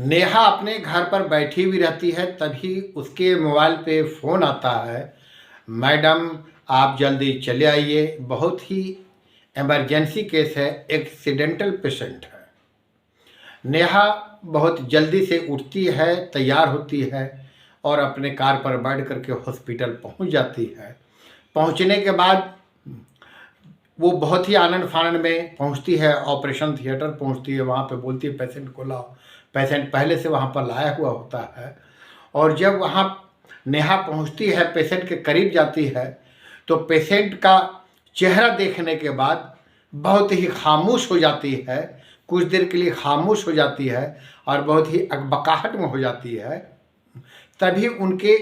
नेहा अपने घर पर बैठी हुई रहती है, तभी उसके मोबाइल पे फ़ोन आता है। मैडम, आप जल्दी चले आइए, बहुत ही इमरजेंसी केस है, एक्सीडेंटल पेशेंट है। नेहा बहुत जल्दी से उठती है, तैयार होती है और अपने कार पर बैठ करके हॉस्पिटल पहुंच जाती है। पहुंचने के बाद वो बहुत ही आनंद फानंद में पहुंचती है, ऑपरेशन थिएटर पहुंचती है। वहाँ पे बोलती है पेशेंट को लाओ। पेशेंट पहले से वहाँ पर लाया हुआ होता है और जब वहाँ नेहा पहुंचती है, पेशेंट के करीब जाती है, तो पेशेंट का चेहरा देखने के बाद बहुत ही खामोश हो जाती है। कुछ देर के लिए खामोश हो जाती है और बहुत ही अकबकाहट में हो जाती है। तभी उनके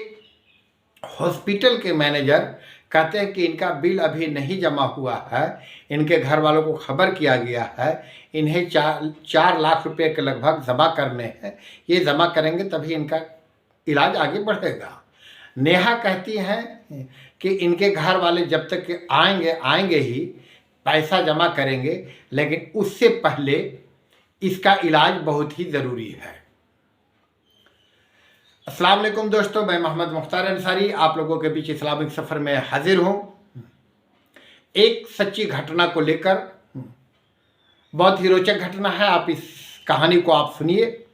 हॉस्पिटल के मैनेजर कहते हैं कि इनका बिल अभी नहीं जमा हुआ है, इनके घर वालों को खबर किया गया है, इन्हें 4 लाख रुपए के लगभग जमा करने हैं, ये जमा करेंगे तभी इनका इलाज आगे बढ़ेगा। नेहा कहती हैं कि इनके घर वाले जब तक कि आएंगे ही पैसा जमा करेंगे, लेकिन उससे पहले इसका इलाज बहुत ही ज़रूरी है। अस्सलाम वालेकुम दोस्तों, मैं मोहम्मद मुख्तार अंसारी आप लोगों के बीच इस्लामिक सफ़र में हाजिर हूँ। एक सच्ची घटना को लेकर, बहुत ही रोचक घटना है, आप इस कहानी को आप सुनिए।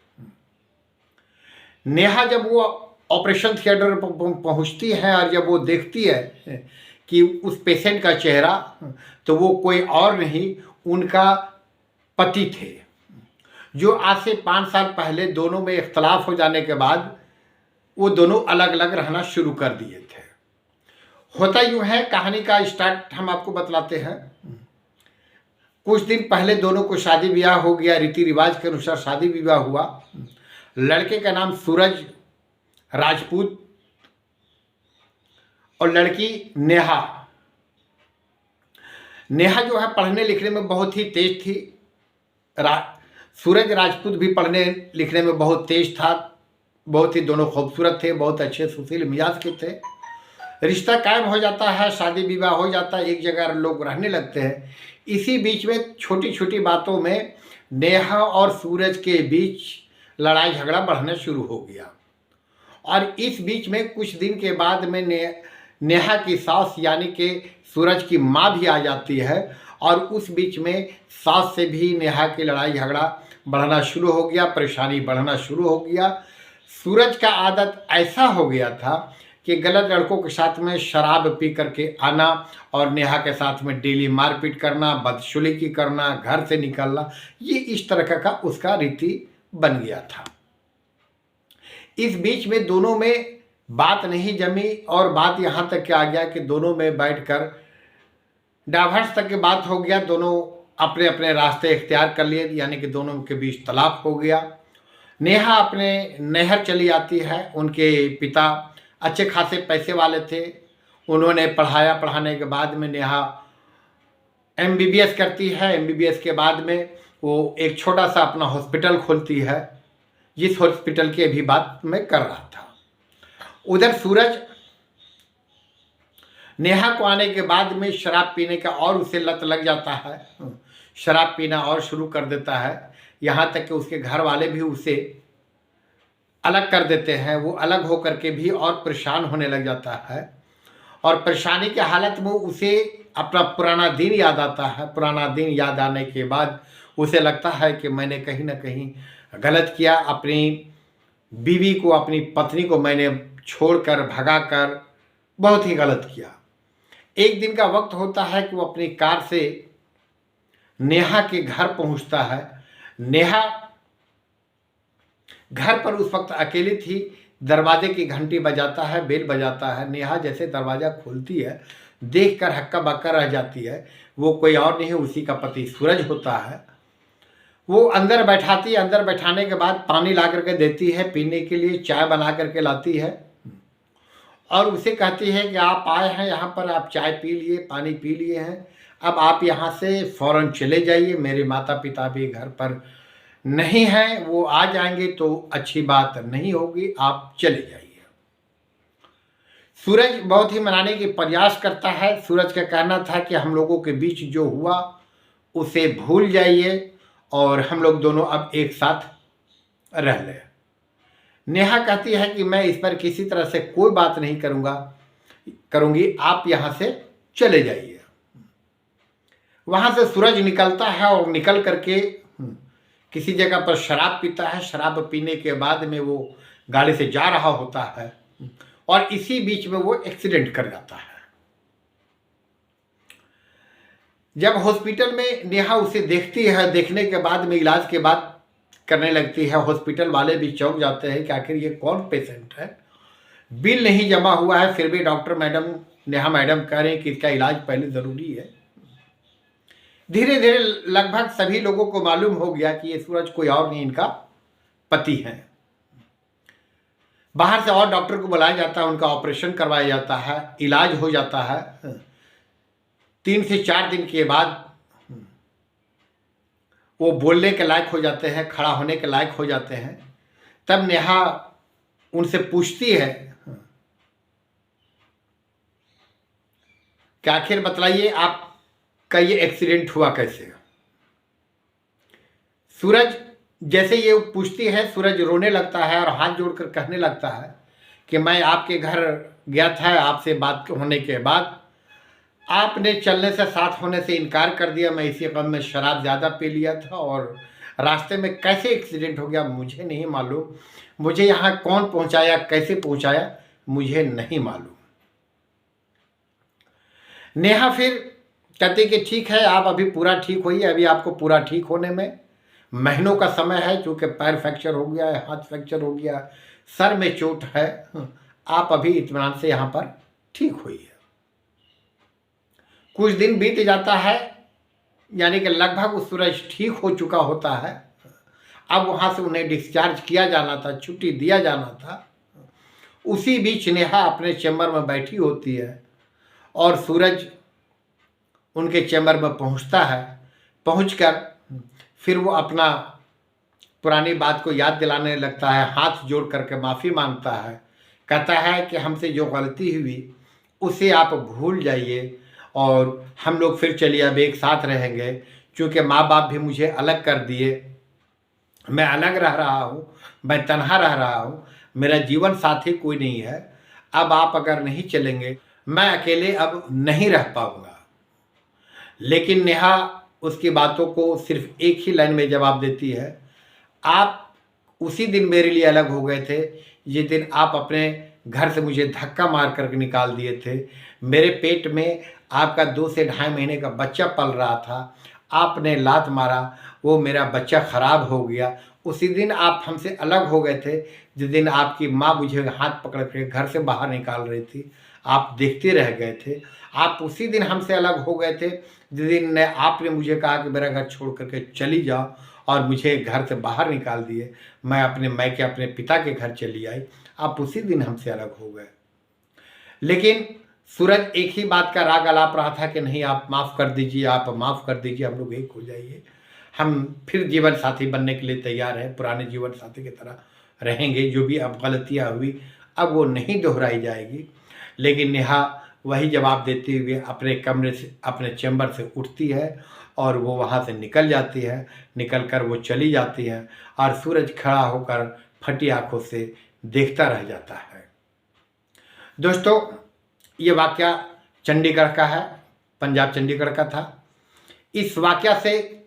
नेहा जब वो ऑपरेशन थिएटर पर पहुँचती है और जब वो देखती है कि उस पेशेंट का चेहरा, तो वो कोई और नहीं, उनका पति थे, जो आज से 5 साल पहले दोनों में इख्तलाफ हो जाने के बाद वो दोनों अलग अलग रहना शुरू कर दिए थे। होता यूँ है, कहानी का स्टार्ट हम आपको बतलाते हैं। कुछ दिन पहले दोनों को शादी ब्याह हो गया, रीति रिवाज के अनुसार शादी विवाह हुआ। लड़के का नाम सूरज राजपूत और लड़की नेहा। नेहा जो है पढ़ने लिखने में बहुत ही तेज थी। सूरज राजपूत भी पढ़ने लिखने में बहुत तेज था। बहुत ही दोनों खूबसूरत थे, बहुत अच्छे सुशील मिजाज के थे। रिश्ता कायम हो जाता है, शादी विवाह हो जाता है, एक जगह लोग रहने लगते हैं। इसी बीच में छोटी छोटी बातों में नेहा और सूरज के बीच लड़ाई झगड़ा बढ़ना शुरू हो गया। और इस बीच में कुछ दिन के बाद में नेहा की सास यानी कि सूरज की माँ भी आ जाती है और उस बीच में सास से भी नेहा की लड़ाई झगड़ा बढ़ना शुरू हो गया, परेशानी बढ़ना शुरू हो गया। सूरज का आदत ऐसा हो गया था कि गलत लड़कों के साथ में शराब पी करके आना और नेहा के साथ में डेली मारपीट करना, बदसलूकी करना, घर से निकलना, ये इस तरह का उसका रीति बन गया था। इस बीच में दोनों में बात नहीं जमी और बात यहाँ तक आ गया कि दोनों में बैठकर डाइवोर्स तक की बात हो गया। दोनों अपने अपने रास्ते इख्तियार कर लिए, यानी कि दोनों के बीच तलाक हो गया। नेहा अपने नैहर चली आती है। उनके पिता अच्छे खासे पैसे वाले थे, उन्होंने पढ़ाने के बाद में नेहा MBBS करती है। MBBS के बाद में वो एक छोटा सा अपना हॉस्पिटल खोलती है, जिस हॉस्पिटल की अभी बात मैं कर रहा था। उधर सूरज नेहा को आने के बाद में शराब पीने का और उसे लत लग जाता है, शराब पीना और शुरू कर देता है। यहाँ तक कि उसके घर वाले भी उसे अलग कर देते हैं। वो अलग होकर के भी और परेशान होने लग जाता है और परेशानी के हालत में उसे अपना पुराना दिन याद आता है। पुराना दिन याद आने के बाद उसे लगता है कि मैंने कहीं ना कहीं गलत किया, अपनी बीवी को, अपनी पत्नी को मैंने छोड़कर भगाकर बहुत ही गलत किया। एक दिन का वक्त होता है कि वो अपनी कार से नेहा के घर पहुंचता है। नेहा घर पर उस वक्त अकेली थी। दरवाजे की घंटी बजाता है, बेल बजाता है। नेहा जैसे दरवाज़ा खोलती है, देखकर हक्का बक्का रह जाती है। वो कोई और नहीं, उसी का पति सूरज होता है। वो अंदर बैठाती है, अंदर बैठाने के बाद पानी ला करके देती है पीने के लिए, चाय बना करके लाती है और उसे कहती है कि आप आए हैं यहाँ पर, आप चाय पी लिए, पानी पी लिए हैं, अब आप यहाँ से फ़ौरन चले जाइए। मेरे माता पिता भी घर पर नहीं हैं, वो आ जाएंगे तो अच्छी बात नहीं होगी, आप चले जाइए। सूरज बहुत ही मनाने की प्रयास करता है। सूरज का कहना था कि हम लोगों के बीच जो हुआ उसे भूल जाइए और हम लोग दोनों अब एक साथ रह ले। नेहा कहती है कि मैं इस पर किसी तरह से कोई बात नहीं करूंगी, आप यहां से चले जाइए। वहां से सूरज निकलता है और निकल करके किसी जगह पर शराब पीता है। शराब पीने के बाद में वो गाड़ी से जा रहा होता है और इसी बीच में वो एक्सीडेंट कर जाता है। जब हॉस्पिटल में नेहा उसे देखती है, देखने के बाद में इलाज के बाद करने लगती है, हॉस्पिटल वाले भी चौंक जाते हैं कि आखिर ये कौन पेशेंट है। बिल नहीं जमा हुआ है, फिर भी डॉक्टर मैडम, नेहा मैडम कह रहे हैं कि इसका इलाज पहले ज़रूरी है। धीरे धीरे लगभग सभी लोगों को मालूम हो गया कि ये सूरज कोई और नहीं, इनका पति है। बाहर से और डॉक्टर को बुलाया जाता है, उनका ऑपरेशन करवाया जाता है, इलाज हो जाता है। 3 से 4 दिन के बाद वो बोलने के लायक हो जाते हैं, खड़ा होने के लायक हो जाते हैं। तब नेहा उनसे पूछती है कि आखिर बतलाइए आपका ये एक्सीडेंट हुआ कैसे। सूरज जैसे ये पूछती है, सूरज रोने लगता है और हाथ जोड़कर कहने लगता है कि मैं आपके घर गया था, आपसे बात होने के बाद आपने चलने से, साथ होने से इनकार कर दिया। मैं इसी गम में शराब ज़्यादा पी लिया था और रास्ते में कैसे एक्सीडेंट हो गया मुझे नहीं मालूम। मुझे यहाँ कौन पहुँचाया, कैसे पहुँचाया, मुझे नहीं मालूम। नेहा फिर कहती कि ठीक है, आप अभी पूरा ठीक होइए, अभी आपको पूरा ठीक होने में महीनों का समय है, क्योंकि पैर फ्रैक्चर हो गया है, हाथ फ्रैक्चर हो गया, सर में चोट है। आप अभी इत्मीनान से यहाँ पर ठीक होइए। कुछ दिन बीत जाता है, यानी कि लगभग उस सूरज ठीक हो चुका होता है। अब वहाँ से उन्हें डिस्चार्ज किया जाना था, छुट्टी दिया जाना था। उसी बीच नेहा अपने चैम्बर में बैठी होती है और सूरज उनके चैम्बर में पहुँचता है। पहुँचकर फिर वो अपना पुरानी बात को याद दिलाने लगता है, हाथ जोड़ करके माफ़ी मांगता है, कहता है कि हमसे जो गलती हुई उसे आप भूल जाइए और हम लोग फिर चलिए अब एक साथ रहेंगे, क्योंकि माँ बाप भी मुझे अलग कर दिए, मैं अलग रह रहा हूँ, मैं तन्हा रह रहा हूँ, मेरा जीवन साथी कोई नहीं है। अब आप अगर नहीं चलेंगे, मैं अकेले अब नहीं रह पाऊँगा। लेकिन नेहा उसकी बातों को सिर्फ एक ही लाइन में जवाब देती है, आप उसी दिन मेरे लिए अलग हो गए थे जिस दिन आप अपने घर से मुझे धक्का मार कर निकाल दिए थे। मेरे पेट में आपका 2 से ढाई महीने का बच्चा पल रहा था, आपने लात मारा, वो मेरा बच्चा ख़राब हो गया। उसी दिन आप हमसे अलग हो गए थे जिस दिन आपकी माँ मुझे हाथ पकड़ के घर से बाहर निकाल रही थी, आप देखते रह गए थे। आप उसी दिन हमसे अलग हो गए थे जिस दिन आपने मुझे कहा कि मेरा घर छोड़ करके चली जाओ और मुझे घर से बाहर निकाल दिए। मैं अपने मायके अपने पिता के घर चली आई, आप उसी दिन हमसे अलग हो गए। लेकिन सूरज एक ही बात का राग अलाप रहा था कि नहीं, आप माफ़ कर दीजिए, आप माफ़ कर दीजिए, हम लोग एक हो जाइए, हम फिर जीवन साथी बनने के लिए तैयार हैं, पुराने जीवन साथी की तरह रहेंगे। जो भी अब गलतियाँ हुई अब वो नहीं दोहराई जाएगी। लेकिन नेहा वही जवाब देते हुए अपने कमरे से, अपने चैम्बर से उठती है और वो वहाँ से निकल जाती है। निकल कर वो चली जाती है और सूरज खड़ा होकर फटी आंखों से देखता रह जाता है। दोस्तों, ये वाक़या चंडीगढ़ का है, पंजाब चंडीगढ़ का था। इस वाक़या से,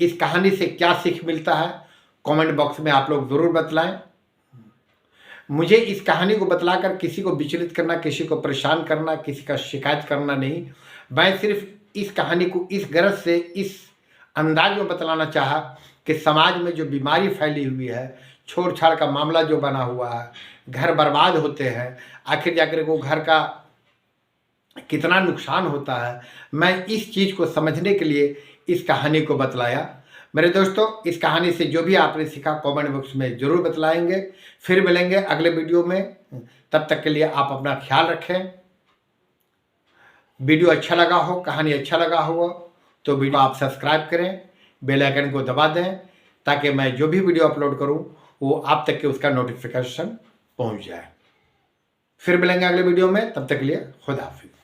इस कहानी से क्या सीख मिलता है, कमेंट बॉक्स में आप लोग ज़रूर बतलाएं। मुझे इस कहानी को बतलाकर किसी को विचलित करना, किसी को परेशान करना, किसी का शिकायत करना नहीं। मैं सिर्फ इस कहानी को इस गरज से, इस अंदाज में बतलाना चाहा कि समाज में जो बीमारी फैली हुई है, छोड़ छाड़ का मामला जो बना हुआ है, घर बर्बाद होते हैं, आखिर जाकर वो घर का कितना नुकसान होता है, मैं इस चीज़ को समझने के लिए इस कहानी को बतलाया। मेरे दोस्तों, इस कहानी से जो भी आपने सीखा कमेंट बॉक्स में ज़रूर बतलाएंगे। फिर मिलेंगे अगले वीडियो में, तब तक के लिए आप अपना ख्याल रखें। वीडियो अच्छा लगा हो, कहानी अच्छा लगा हो तो वीडियो आप सब्सक्राइब करें, बेल आइकन को दबा दें, ताकि मैं जो भी वीडियो अपलोड करूं वो आप तक के उसका नोटिफिकेशन पहुंच जाए। फिर मिलेंगे अगले वीडियो में, तब तक के लिए खुदा हाफिज़।